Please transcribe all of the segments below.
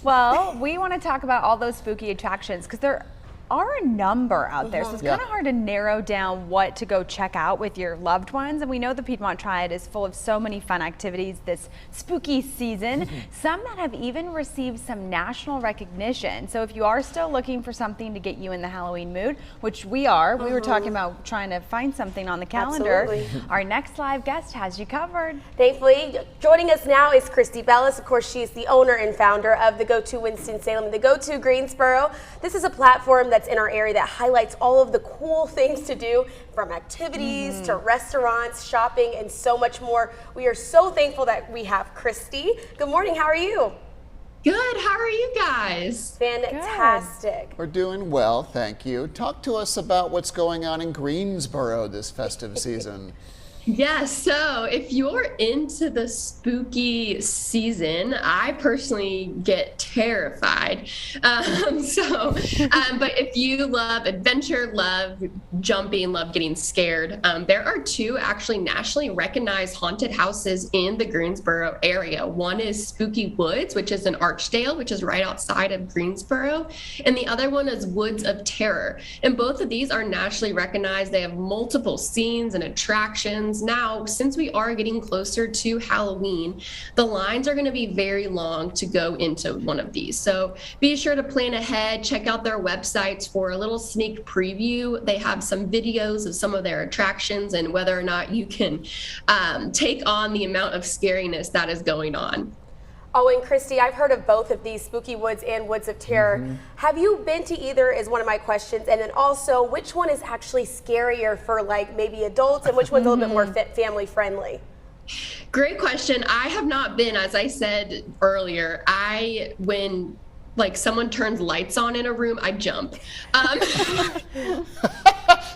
Well, we want to talk about all those spooky attractions because there are a number out there, so it's kind of hard to narrow down what to go check out with your loved ones. And we know the Piedmont Triad is full of so many fun activities this spooky season, some that have even received some national recognition. So if you are still looking for something to get you in the Halloween mood, which we are, we were talking about trying to find something on the calendar. Absolutely. Our next live guest has you covered. Thankfully, joining us now is Christy Bellis. Of course, she's the owner and founder of the Go-To Winston-Salem and the Go-To Greensboro. This is a platform that's in our area that highlights all of the cool things to do, from activities to restaurants, shopping, and so much more. We are so thankful that we have Christy. Good morning, how are you? Good, how are you guys? Fantastic. We're doing well, thank you. Talk to us about what's going on in Greensboro this festive season. Yes, so if you're into the spooky season, I personally get terrified. But if you love adventure, love jumping, love getting scared, there are two actually nationally recognized haunted houses in the Greensboro area. One is Spooky Woods, which is in Archdale, which is right outside of Greensboro, and the other one is Woods of Terror. And both of these are nationally recognized. They have multiple scenes and attractions. Now, since we are getting closer to Halloween, the lines are going to be very long to go into one of these. So be sure to plan ahead, check out their websites for a little sneak preview. They have some videos of some of their attractions and whether or not you can take on the amount of scariness that is going on. Oh, and Christy, I've heard of both of these, Spooky Woods and Woods of Terror. Have you been to either is one of my questions. And then also, which one is actually scarier for like maybe adults and which one's a little bit more family friendly? Great question. I have not been, as I said earlier, when like someone turns lights on in a room, I jump.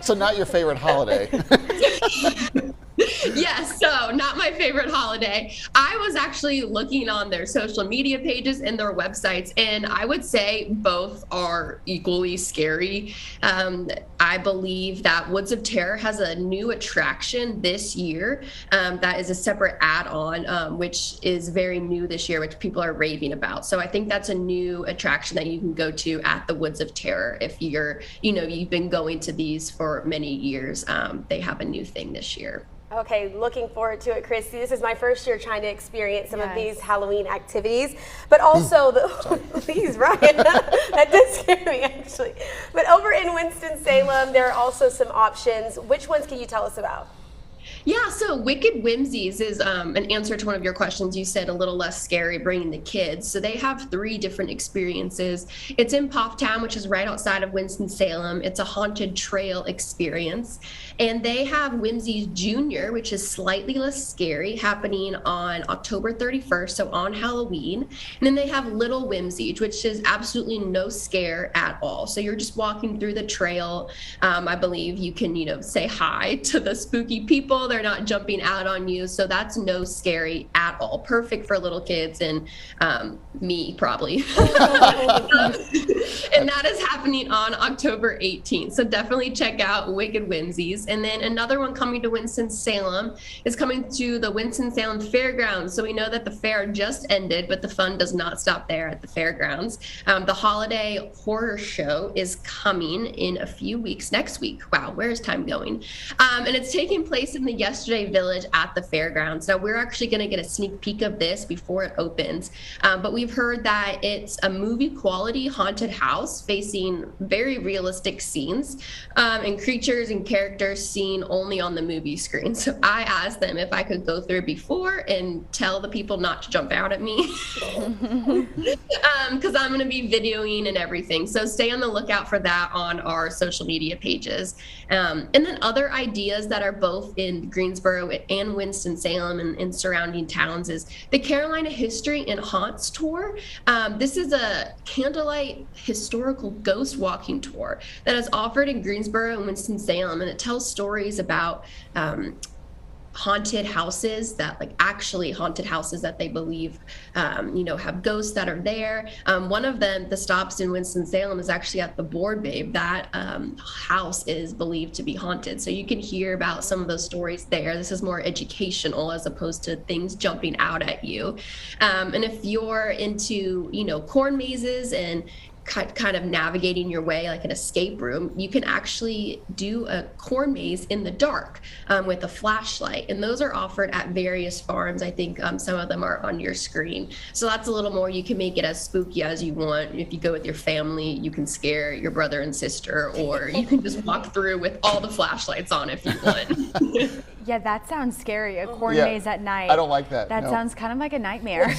So not your favorite holiday. Yes, so not my favorite holiday. I was actually looking on their social media pages and their websites, and I would say both are equally scary. I believe that Woods of Terror has a new attraction this year that is a separate add-on, which is very new this year, which people are raving about. So I think that's a new attraction that you can go to at the Woods of Terror if you've been going to these for many years. They have a new thing this year. Okay, looking forward to it, Christy. This is my first year trying to experience some of these Halloween activities, but also please, Ryan, that did scare me actually. But over in Winston-Salem, there are also some options. Which ones can you tell us about? Yeah, so Wicked Whimsies is an answer to one of your questions. You said a little less scary, bringing the kids. So they have 3 different experiences. It's in Pofftown, which is right outside of Winston-Salem. It's a haunted trail experience. And they have Whimsies Junior, which is slightly less scary, happening on October 31st, so on Halloween. And then they have Little Whimsies, which is absolutely no scare at all. So you're just walking through the trail. I believe you can, say hi to the spooky people. They're not jumping out on you. So that's no scary at all. Perfect for little kids and me, probably. And that is happening on October 18th. So definitely check out Wicked Whimsies. And then another one coming to Winston-Salem is coming to the Winston-Salem Fairgrounds. So we know that the fair just ended, but the fun does not stop there at the fairgrounds. The holiday horror show is coming in a few weeks, next week. Wow, where is time going? And it's taking place in the Yesterday Village at the fairgrounds. Now we're actually going to get a sneak peek of this before it opens. But we've heard that it's a movie quality haunted house facing very realistic scenes and creatures and characters seen only on the movie screen. So I asked them if I could go through before and tell the people not to jump out at me because I'm going to be videoing and everything. So stay on the lookout for that on our social media pages. And then other ideas that are both in Greensboro and Winston-Salem and surrounding towns is the Carolina History and Haunts Tour. This is a candlelight historical ghost walking tour that is offered in Greensboro and Winston-Salem, and it tells stories about haunted houses that like actually haunted houses that they believe, have ghosts that are there. One of them, the stops in Winston-Salem, is actually at the Board Babe. That house is believed to be haunted. So you can hear about some of those stories there. This is more educational as opposed to things jumping out at you. And if you're into, corn mazes and kind of navigating your way like an escape room, you can actually do a corn maze in the dark with a flashlight, and those are offered at various farms. I think some of them are on your screen, so that's a little more. You can make it as spooky as you want. If you go with your family, you can scare your brother and sister, or you can just walk through with all the flashlights on if you want. Yeah, that sounds scary, a corn Yeah, maze at night. I don't like that. That no. sounds kind of like a nightmare.